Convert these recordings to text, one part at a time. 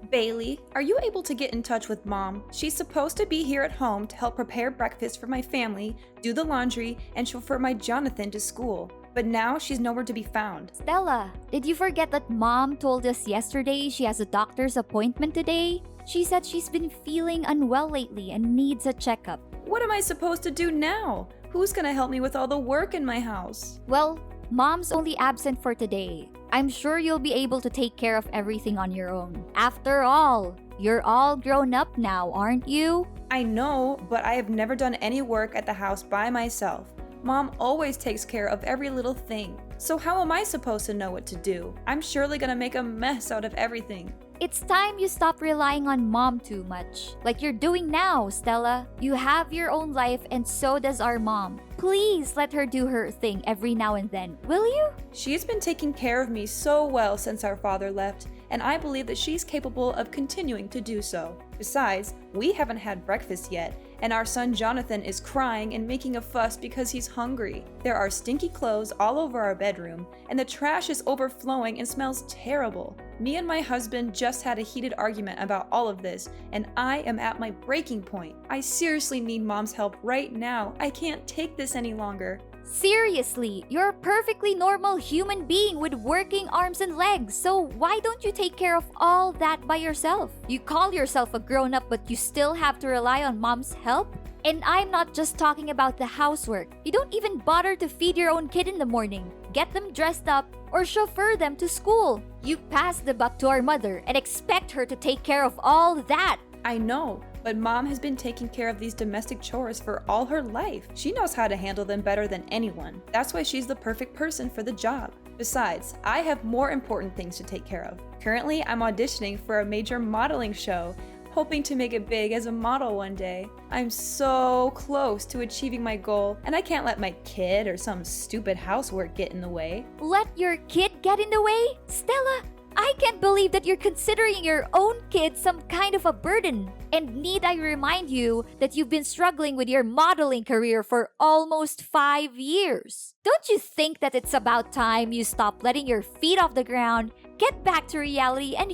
Bailey, are you able to get in touch with Mom? She's supposed to be here at home to help prepare breakfast for my family, do the laundry, and chauffeur my Jonathan to school. But now she's nowhere to be found. Stella, did you forget that Mom told us yesterday she has a doctor's appointment today? She said she's been feeling unwell lately and needs a checkup. What am I supposed to do now? Who's gonna help me with all the work in my house? Well, Mom's only absent for today. I'm sure you'll be able to take care of everything on your own. After all, you're all grown up now, aren't you? I know, but I have never done any work at the house by myself. Mom always takes care of every little thing. So how am I supposed to know what to do? I'm surely gonna make a mess out of everything. It's time you stop relying on Mom too much, like you're doing now, Stella. You have your own life and so does our mom. Please let her do her thing every now and then, will you? She's been taking care of me so well since our father left, and I believe that she's capable of continuing to do so. Besides, we haven't had breakfast yet, and our son Jonathan is crying and making a fuss because he's hungry. There are stinky clothes all over our bedroom, and the trash is overflowing and smells terrible. Me and my husband just had a heated argument about all of this, and I am at my breaking point. I seriously need Mom's help right now. I can't take this any longer. Seriously, you're a perfectly normal human being with working arms and legs, so why don't you take care of all that by yourself? You call yourself a grown-up but you still have to rely on Mom's help? And I'm not just talking about the housework. You don't even bother to feed your own kid in the morning, get them dressed up, or chauffeur them to school. You pass the buck to our mother and expect her to take care of all that. I know, but Mom has been taking care of these domestic chores for all her life. She knows how to handle them better than anyone. That's why she's the perfect person for the job. Besides, I have more important things to take care of. Currently, I'm auditioning for a major modeling show, hoping to make it big as a model one day. I'm so close to achieving my goal, and I can't let my kid or some stupid housework get in the way. Let your kid get in the way? Stella, I can't believe that you're considering your own kid some kind of a burden. And need I remind you that you've been struggling with your modeling career for almost 5 years? Don't you think that it's about time you stop letting your feet off the ground, get back to reality, and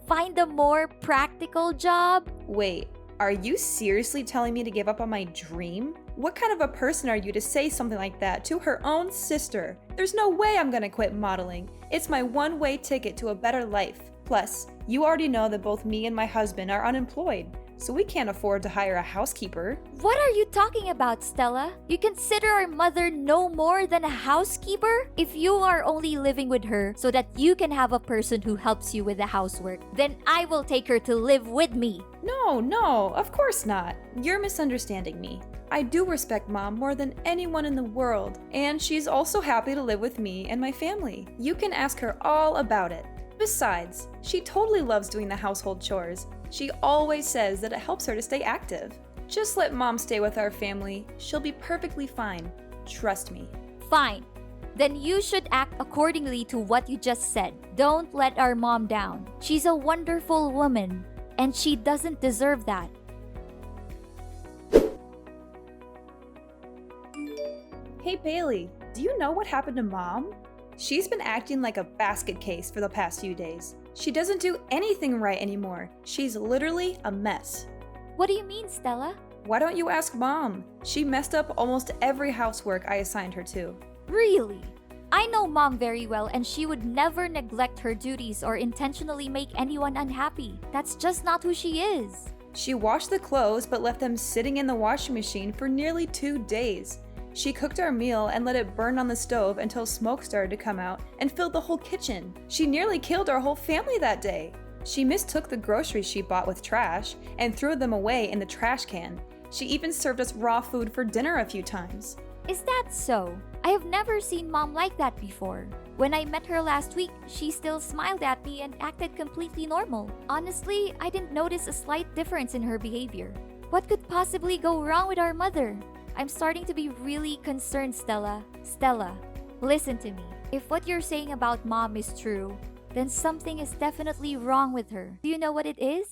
find a more practical job? Wait, are you seriously telling me to give up on my dream? What kind of a person are you to say something like that to her own sister? There's no way I'm gonna quit modeling. It's my one-way ticket to a better life. Plus, you already know that both me and my husband are unemployed, so we can't afford to hire a housekeeper. What are you talking about, Stella? You consider our mother no more than a housekeeper? If you are only living with her so that you can have a person who helps you with the housework, then I will take her to live with me. No, of course not. You're misunderstanding me. I do respect Mom more than anyone in the world, and she's also happy to live with me and my family. You can ask her all about it. Besides, she totally loves doing the household chores. She always says that it helps her to stay active. Just let Mom stay with our family. She'll be perfectly fine. Trust me. Fine. Then you should act accordingly to what you just said. Don't let our mom down. She's a wonderful woman, and she doesn't deserve that. Hey Bailey, do you know what happened to Mom? She's been acting like a basket case for the past few days. She doesn't do anything right anymore. She's literally a mess. What do you mean, Stella? Why don't you ask Mom? She messed up almost every housework I assigned her to. Really? I know Mom very well, and she would never neglect her duties or intentionally make anyone unhappy. That's just not who she is. She washed the clothes but left them sitting in the washing machine for nearly 2 days. She cooked our meal and let it burn on the stove until smoke started to come out and filled the whole kitchen. She nearly killed our whole family that day. She mistook the groceries she bought with trash and threw them away in the trash can. She even served us raw food for dinner a few times. Is that so? I have never seen Mom like that before. When I met her last week, she still smiled at me and acted completely normal. Honestly, I didn't notice a slight difference in her behavior. What could possibly go wrong with our mother? I'm starting to be really concerned, Stella. Stella, listen to me. If what you're saying about Mom is true, then something is definitely wrong with her. Do you know what it is?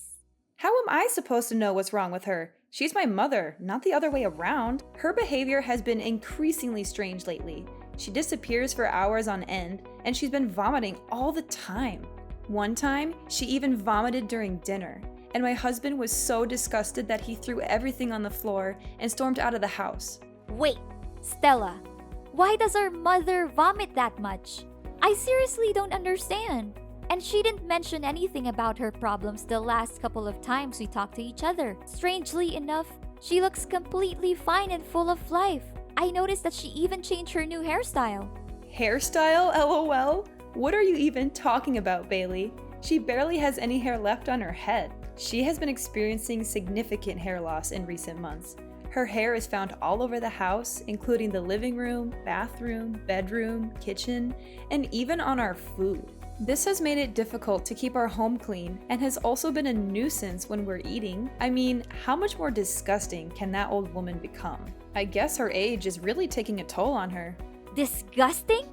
How am I supposed to know what's wrong with her? She's my mother, not the other way around. Her behavior has been increasingly strange lately. She disappears for hours on end, and she's been vomiting all the time. One time, she even vomited during dinner, and my husband was so disgusted that he threw everything on the floor and stormed out of the house. Wait, Stella, why does our mother vomit that much? I seriously don't understand. And she didn't mention anything about her problems the last couple of times we talked to each other. Strangely enough, she looks completely fine and full of life. I noticed that she even changed her new hairstyle. Hairstyle? LOL? What are you even talking about, Bailey? She barely has any hair left on her head. She has been experiencing significant hair loss in recent months. Her hair is found all over the house, including the living room, bathroom, bedroom, kitchen, and even on our food. This has made it difficult to keep our home clean and has also been a nuisance when we're eating. I mean, how much more disgusting can that old woman become? I guess her age is really taking a toll on her. Disgusting?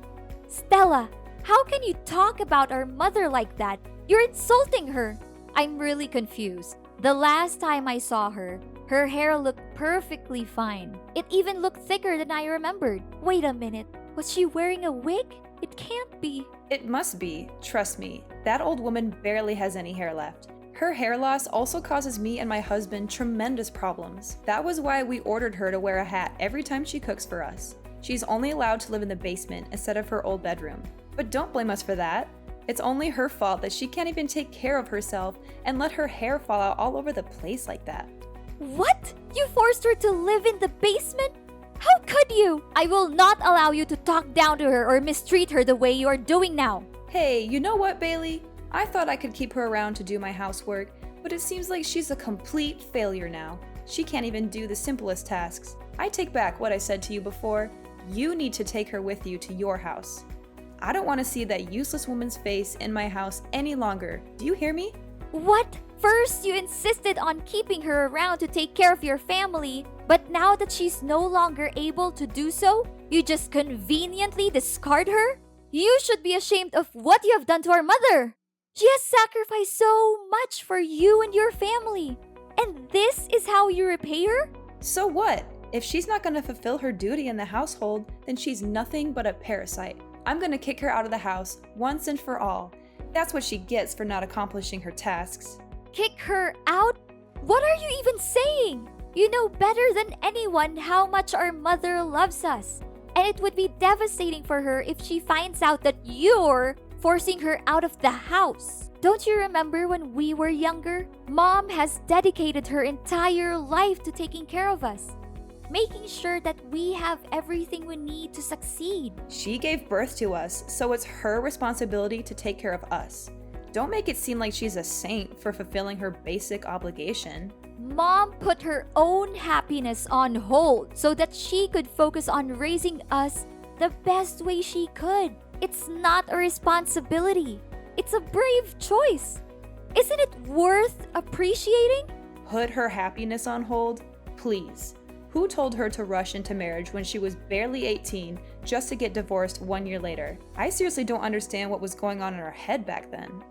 Stella, how can you talk about our mother like that? You're insulting her. I'm really confused. The last time I saw her, her hair looked perfectly fine. It even looked thicker than I remembered. Wait a minute, was she wearing a wig? It can't be. It must be. Trust me, that old woman barely has any hair left. Her hair loss also causes me and my husband tremendous problems. That was why we ordered her to wear a hat every time she cooks for us. She's only allowed to live in the basement instead of her old bedroom. But don't blame us for that. It's only her fault that she can't even take care of herself and let her hair fall out all over the place like that. What? You forced her to live in the basement? How could you? I will not allow you to talk down to her or mistreat her the way you are doing now. Hey, you know what, Bailey? I thought I could keep her around to do my housework, but it seems like she's a complete failure now. She can't even do the simplest tasks. I take back what I said to you before. You need to take her with you to your house. I don't want to see that useless woman's face in my house any longer. Do you hear me? What? First, you insisted on keeping her around to take care of your family, but now that she's no longer able to do so, you just conveniently discard her? You should be ashamed of what you have done to our mother. She has sacrificed so much for you and your family. And this is how you repay her? So what? If she's not going to fulfill her duty in the household, then she's nothing but a parasite. I'm going to kick her out of the house once and for all. That's what she gets for not accomplishing her tasks. Kick her out? What are you even saying? You know better than anyone how much our mother loves us. And it would be devastating for her if she finds out that you're forcing her out of the house. Don't you remember when we were younger? Mom has dedicated her entire life to taking care of us, making sure that we have everything we need to succeed. She gave birth to us, so it's her responsibility to take care of us. Don't make it seem like she's a saint for fulfilling her basic obligation. Mom put her own happiness on hold so that she could focus on raising us the best way she could. It's not a responsibility. It's a brave choice. Isn't it worth appreciating? Put her happiness on hold? Please. Who told her to rush into marriage when she was barely 18 just to get divorced 1 year later? I seriously don't understand what was going on in her head back then.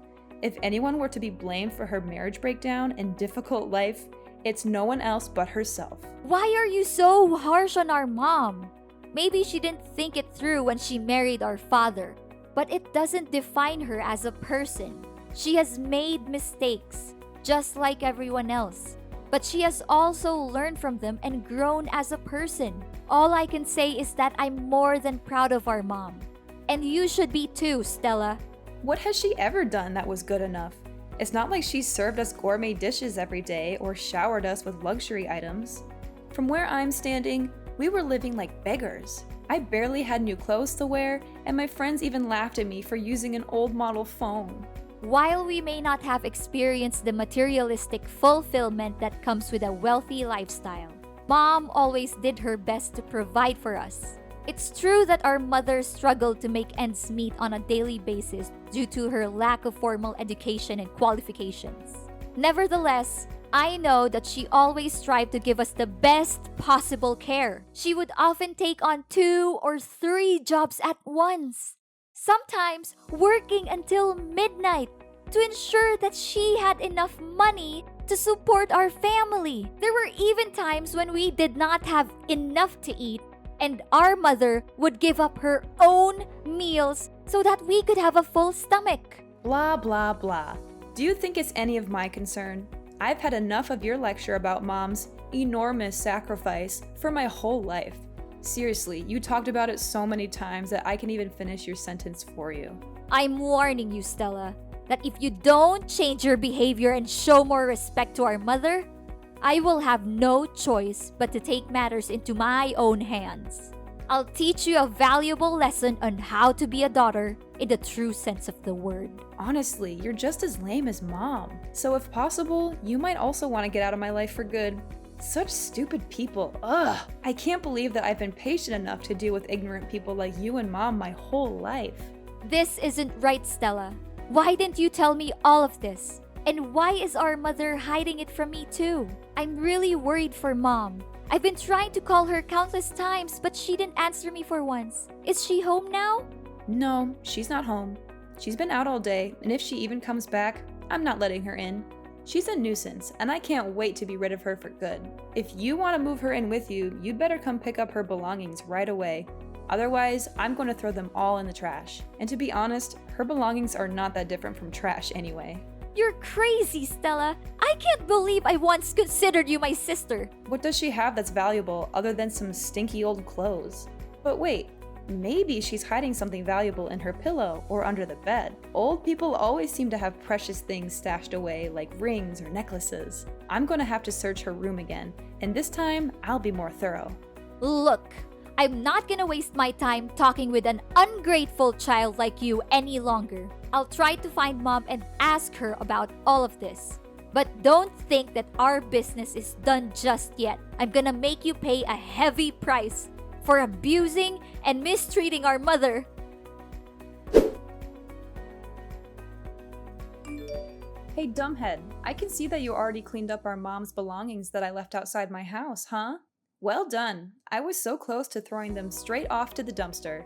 If anyone were to be blamed for her marriage breakdown and difficult life, it's no one else but herself. Why are you so harsh on our mom? Maybe she didn't think it through when she married our father, but it doesn't define her as a person. She has made mistakes, just like everyone else. But she has also learned from them and grown as a person. All I can say is that I'm more than proud of our mom. And you should be too, Stella. What has she ever done that was good enough? It's not like she served us gourmet dishes every day or showered us with luxury items. From where I'm standing, we were living like beggars. I barely had new clothes to wear, and my friends even laughed at me for using an old model phone. While we may not have experienced the materialistic fulfillment that comes with a wealthy lifestyle, Mom always did her best to provide for us. It's true that our mother struggled to make ends meet on a daily basis due to her lack of formal education and qualifications. Nevertheless, I know that she always strived to give us the best possible care. She would often take on 2 or 3 jobs at once, sometimes working until midnight to ensure that she had enough money to support our family. There were even times when we did not have enough to eat, and our mother would give up her own meals so that we could have a full stomach. Blah, blah, blah. Do you think it's any of my concern? I've had enough of your lecture about mom's enormous sacrifice for my whole life. Seriously, you talked about it so many times that I can even finish your sentence for you. I'm warning you, Stella, that if you don't change your behavior and show more respect to our mother, I will have no choice but to take matters into my own hands. I'll teach you a valuable lesson on how to be a daughter in the true sense of the word. Honestly, you're just as lame as mom. So if possible, you might also want to get out of my life for good. Such stupid people. Ugh. I can't believe that I've been patient enough to deal with ignorant people like you and mom my whole life. This isn't right, Stella. Why didn't you tell me all of this? And why is our mother hiding it from me too? I'm really worried for mom. I've been trying to call her countless times, but she didn't answer me for once. Is she home now? No, she's not home. She's been out all day, and if she even comes back, I'm not letting her in. She's a nuisance, and I can't wait to be rid of her for good. If you want to move her in with you, you'd better come pick up her belongings right away. Otherwise, I'm going to throw them all in the trash. And to be honest, her belongings are not that different from trash anyway. You're crazy, Stella. I can't believe I once considered you my sister. What does she have that's valuable other than some stinky old clothes? But wait, maybe she's hiding something valuable in her pillow or under the bed. Old people always seem to have precious things stashed away like rings or necklaces. I'm going to have to search her room again, and this time I'll be more thorough. Look, I'm not gonna waste my time talking with an ungrateful child like you any longer. I'll try to find mom and ask her about all of this. But don't think that our business is done just yet. I'm gonna make you pay a heavy price for abusing and mistreating our mother. Hey dumbhead, I can see that you already cleaned up our mom's belongings that I left outside my house, huh? Well done. I was so close to throwing them straight off to the dumpster.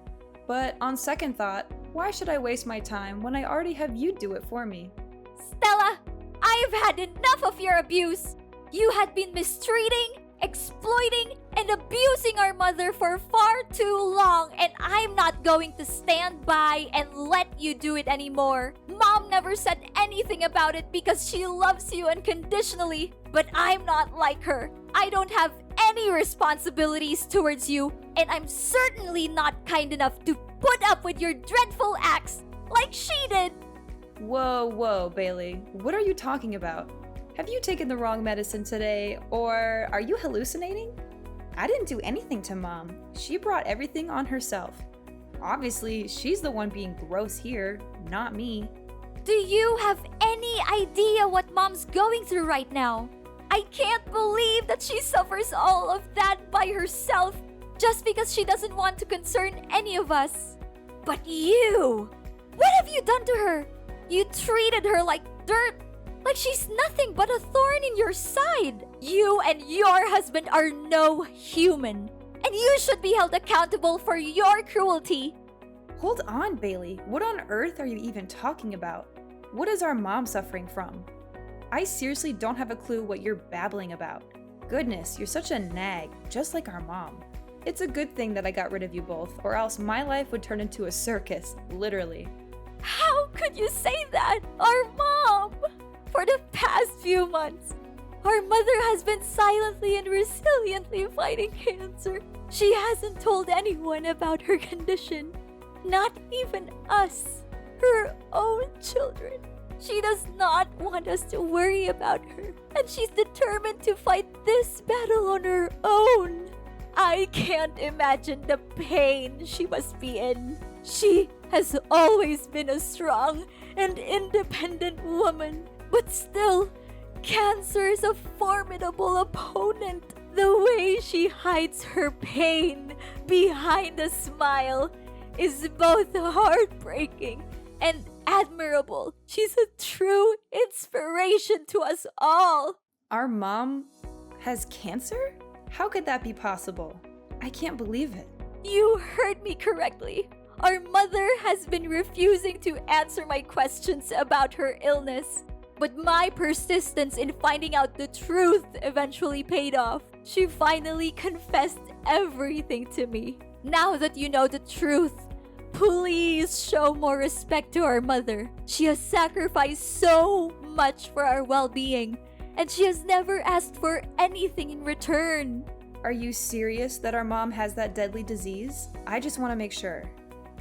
But on second thought, why should I waste my time when I already have you do it for me? Stella, I have had enough of your abuse. You had been mistreating, exploiting, and abusing our mother for far too long, and I'm not going to stand by and let you do it anymore. Mom never said anything about it because she loves you unconditionally, but I'm not like her. I don't have any responsibilities towards you, and I'm certainly not kind enough to put up with your dreadful acts like she did. Whoa, Bailey. What are you talking about? Have you taken the wrong medicine today, or are you hallucinating? I didn't do anything to Mom. She brought everything on herself. Obviously, she's the one being gross here, not me. Do you have any idea what Mom's going through right now? I can't believe that she suffers all of that by herself just because she doesn't want to concern any of us. But you! What have you done to her? You treated her like dirt, like she's nothing but a thorn in your side. You and your husband are no human, and you should be held accountable for your cruelty. Hold on, Bailey. What on earth are you even talking about? What is our mom suffering from? I seriously don't have a clue what you're babbling about. Goodness, you're such a nag, just like our mom. It's a good thing that I got rid of you both, or else my life would turn into a circus, literally. How could you say that? Our mom! For the past few months, our mother has been silently and resiliently fighting cancer. She hasn't told anyone about her condition, not even us, her own children. She does not want us to worry about her, and she's determined to fight this battle on her own. I can't imagine the pain she must be in. She has always been a strong and independent woman, but still, cancer is a formidable opponent. The way she hides her pain behind a smile is both heartbreaking and admirable. She's a true inspiration to us all. Our mom has cancer? How could that be possible? I can't believe it. You heard me correctly. Our mother has been refusing to answer my questions about her illness. But my persistence in finding out the truth eventually paid off. She finally confessed everything to me. Now that you know the truth, Please show more respect to our mother. She has sacrificed so much for our well-being, and she has never asked for anything in return. Are you serious that our mom has that deadly disease? I just want to make sure.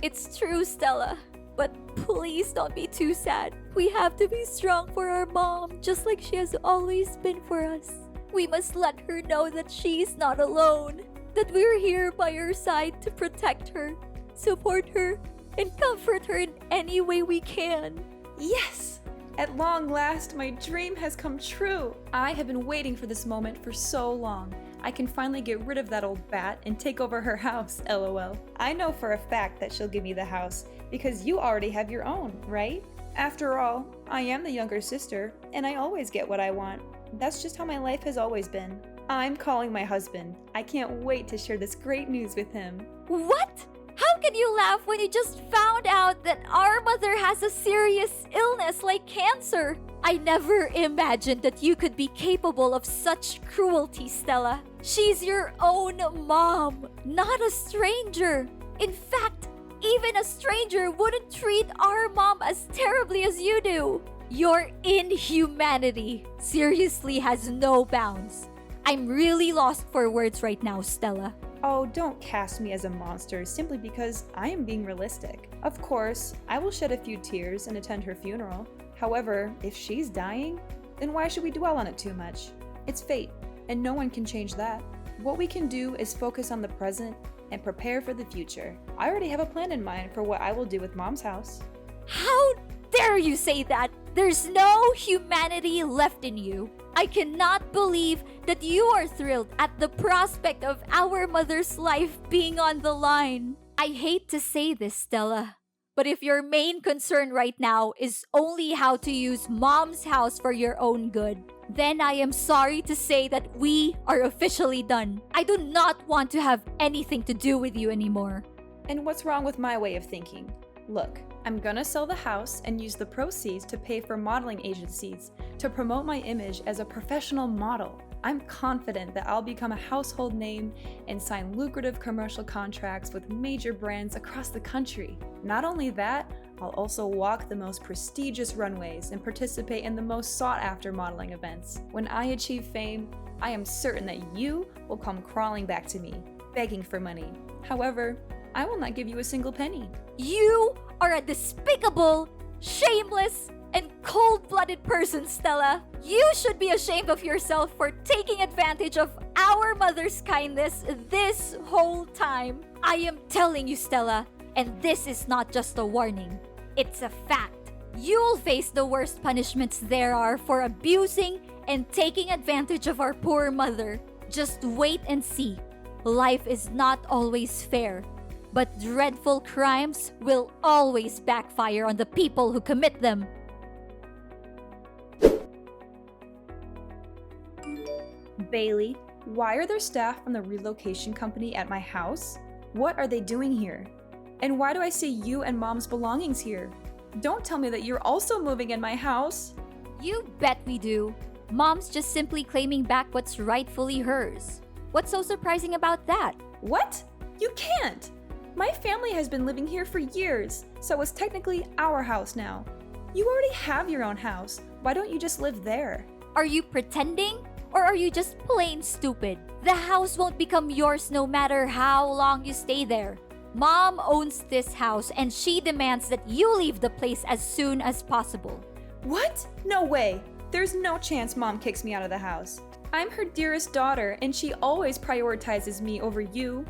It's true, Stella. But please don't be too sad. We have to be strong for our mom, just like she has always been for us. We must let her know that she's not alone, that we're here by her side to protect her, support her, and comfort her in any way we can. Yes! At long last, my dream has come true. I have been waiting for this moment for so long. I can finally get rid of that old bat and take over her house, lol. I know for a fact that she'll give me the house, because you already have your own, right? After all, I am the younger sister, and I always get what I want. That's just how my life has always been. I'm calling my husband. I can't wait to share this great news with him. What? How can you laugh when you just found out that our mother has a serious illness like cancer? I never imagined that you could be capable of such cruelty, Stella. She's your own mom, not a stranger. In fact, even a stranger wouldn't treat our mom as terribly as you do. Your inhumanity seriously has no bounds. I'm really lost for words right now, Stella. Oh, don't cast me as a monster simply because I am being realistic. Of course, I will shed a few tears and attend her funeral. However, if she's dying, then why should we dwell on it too much? It's fate, and no one can change that. What we can do is focus on the present and prepare for the future. I already have a plan in mind for what I will do with Mom's house. How dare you say that? There's no humanity left in you. I cannot believe that you are thrilled at the prospect of our mother's life being on the line. I hate to say this, Stella, but if your main concern right now is only how to use Mom's house for your own good, then I am sorry to say that we are officially done. I do not want to have anything to do with you anymore. And what's wrong with my way of thinking? Look, I'm gonna sell the house and use the proceeds to pay for modeling agencies to promote my image as a professional model. I'm confident that I'll become a household name and sign lucrative commercial contracts with major brands across the country. Not only that, I'll also walk the most prestigious runways and participate in the most sought-after modeling events. When I achieve fame, I am certain that you will come crawling back to me, begging for money. However, I will not give you a single penny. You are a despicable, shameless, and cold-blooded person, Stella. You should be ashamed of yourself for taking advantage of our mother's kindness this whole time. I am telling you, Stella, and this is not just a warning. It's a fact. You'll face the worst punishments there are for abusing and taking advantage of our poor mother. Just wait and see. Life is not always fair, but dreadful crimes will always backfire on the people who commit them. Bailey, why are there staff from the relocation company at my house? What are they doing here? And why do I see you and Mom's belongings here? Don't tell me that you're also moving in my house. You bet we do. Mom's just simply claiming back what's rightfully hers. What's so surprising about that? What? You can't! My family has been living here for years, so it's technically our house now. You already have your own house. Why don't you just live there? Are you pretending? Or are you just plain stupid? The house won't become yours no matter how long you stay there. Mom owns this house and she demands that you leave the place as soon as possible. What? No way! There's no chance Mom kicks me out of the house. I'm her dearest daughter and she always prioritizes me over you.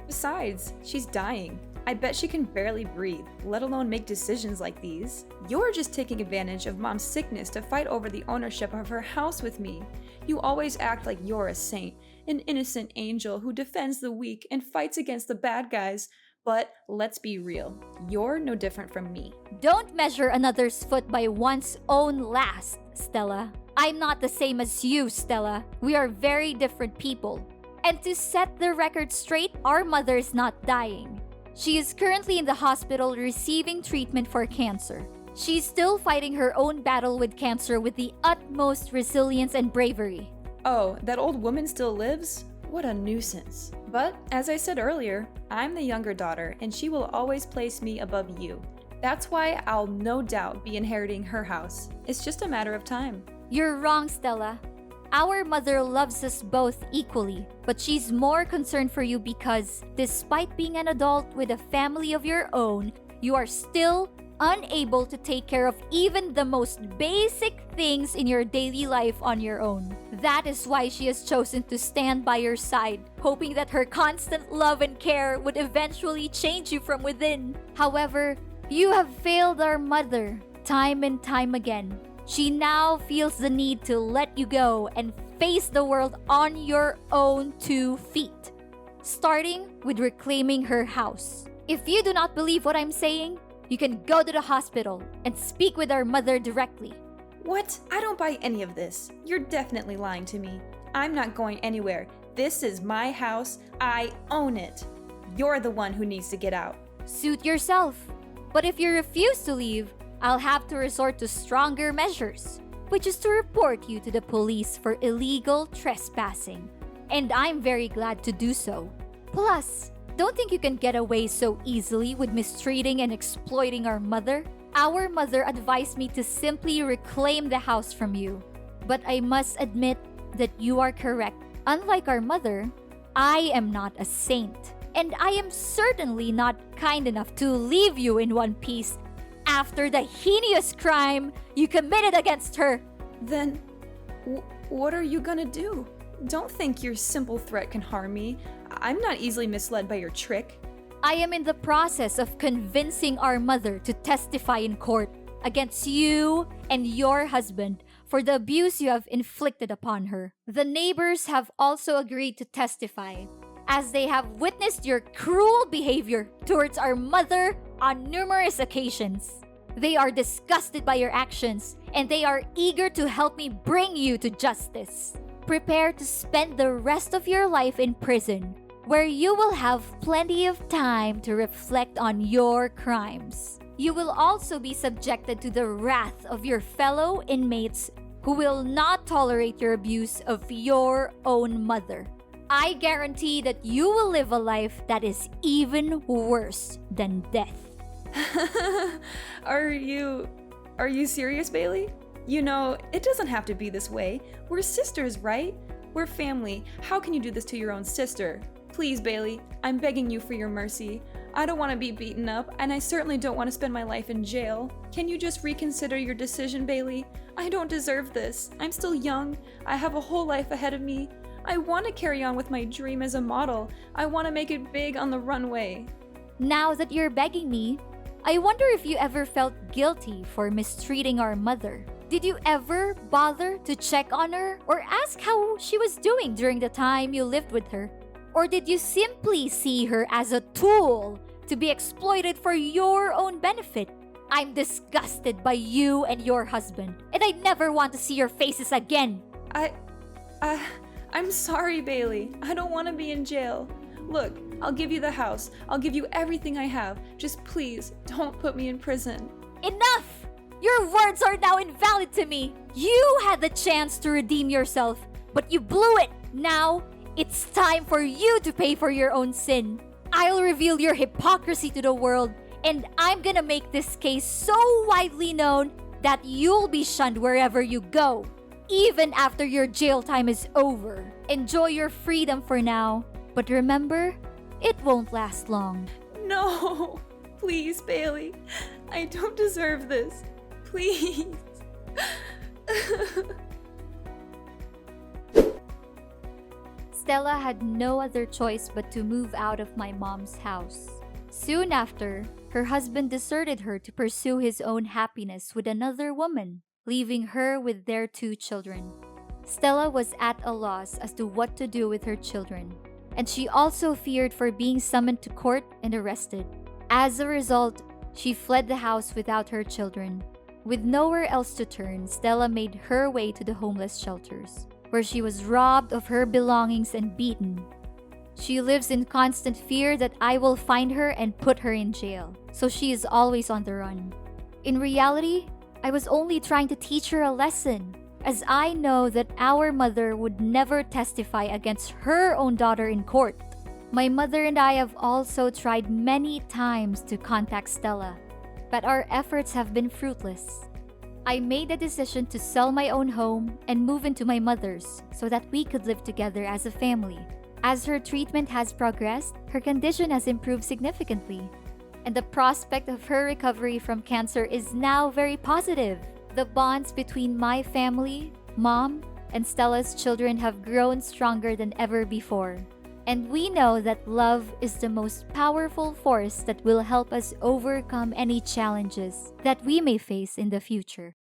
Besides, she's dying. I bet she can barely breathe, let alone make decisions like these. You're just taking advantage of Mom's sickness to fight over the ownership of her house with me. You always act like you're a saint, an innocent angel who defends the weak and fights against the bad guys. But let's be real, you're no different from me. Don't measure another's foot by one's own last, Stella. I'm not the same as you, Stella. We are very different people. And to set the record straight, our mother is not dying. She is currently in the hospital receiving treatment for cancer. She's still fighting her own battle with cancer with the utmost resilience and bravery. Oh, that old woman still lives? What a nuisance. But, as I said earlier, I'm the younger daughter, and she will always place me above you. That's why I'll no doubt be inheriting her house. It's just a matter of time. You're wrong, Stella. Our mother loves us both equally, but she's more concerned for you because, despite being an adult with a family of your own, you are still unable to take care of even the most basic things in your daily life on your own. That is why she has chosen to stand by your side, hoping that her constant love and care would eventually change you from within. However, you have failed our mother time and time again. She now feels the need to let you go and face the world on your own 2 feet, starting with reclaiming her house. If you do not believe what I'm saying, you can go to the hospital and speak with our mother directly. What? I don't buy any of this. You're definitely lying to me. I'm not going anywhere. This is my house. I own it. You're the one who needs to get out. Suit yourself. But if you refuse to leave, I'll have to resort to stronger measures, which is to report you to the police for illegal trespassing. And I'm very glad to do so. Plus, don't think you can get away so easily with mistreating and exploiting our mother. Our mother advised me to simply reclaim the house from you. But I must admit that you are correct. Unlike our mother, I am not a saint. And I am certainly not kind enough to leave you in one piece after the heinous crime you committed against her. Then, what are you gonna do? Don't think your simple threat can harm me. I'm not easily misled by your trick. I am in the process of convincing our mother to testify in court against you and your husband for the abuse you have inflicted upon her. The neighbors have also agreed to testify, as they have witnessed your cruel behavior towards our mother on numerous occasions. They are disgusted by your actions, and they are eager to help me bring you to justice. Prepare to spend the rest of your life in prison, where you will have plenty of time to reflect on your crimes. You will also be subjected to the wrath of your fellow inmates who will not tolerate your abuse of your own mother. I guarantee that you will live a life that is even worse than death. Are you serious, Bailey? You know, it doesn't have to be this way. We're sisters, right? We're family. How can you do this to your own sister? Please, Bailey, I'm begging you for your mercy. I don't want to be beaten up, and I certainly don't want to spend my life in jail. Can you just reconsider your decision, Bailey? I don't deserve this. I'm still young. I have a whole life ahead of me. I want to carry on with my dream as a model. I want to make it big on the runway. Now that you're begging me, I wonder if you ever felt guilty for mistreating our mother. Did you ever bother to check on her or ask how she was doing during the time you lived with her? Or did you simply see her as a tool to be exploited for your own benefit? I'm disgusted by you and your husband, and I never want to see your faces again. I'm sorry, Bailey. I don't want to be in jail. Look, I'll give you the house. I'll give you everything I have. Just please, don't put me in prison. Enough! Your words are now invalid to me. You had the chance to redeem yourself, but you blew it. Now, it's time for you to pay for your own sin. I'll reveal your hypocrisy to the world, and I'm gonna make this case so widely known that you'll be shunned wherever you go, even after your jail time is over. Enjoy your freedom for now, but remember, it won't last long. No, please, Bailey. I don't deserve this. Please. Stella had no other choice but to move out of my mom's house. Soon after, her husband deserted her to pursue his own happiness with another woman, leaving her with their 2 children. Stella was at a loss as to what to do with her children, and she also feared for being summoned to court and arrested. As a result, she fled the house without her children. With nowhere else to turn, Stella made her way to the homeless shelters, where she was robbed of her belongings and beaten. She lives in constant fear that I will find her and put her in jail, so she is always on the run. In reality, I was only trying to teach her a lesson, as I know that our mother would never testify against her own daughter in court. My mother and I have also tried many times to contact Stella, but our efforts have been fruitless. I made the decision to sell my own home and move into my mother's so that we could live together as a family. As her treatment has progressed, her condition has improved significantly, and the prospect of her recovery from cancer is now very positive. The bonds between my family, Mom, and Stella's children have grown stronger than ever before. And we know that love is the most powerful force that will help us overcome any challenges that we may face in the future.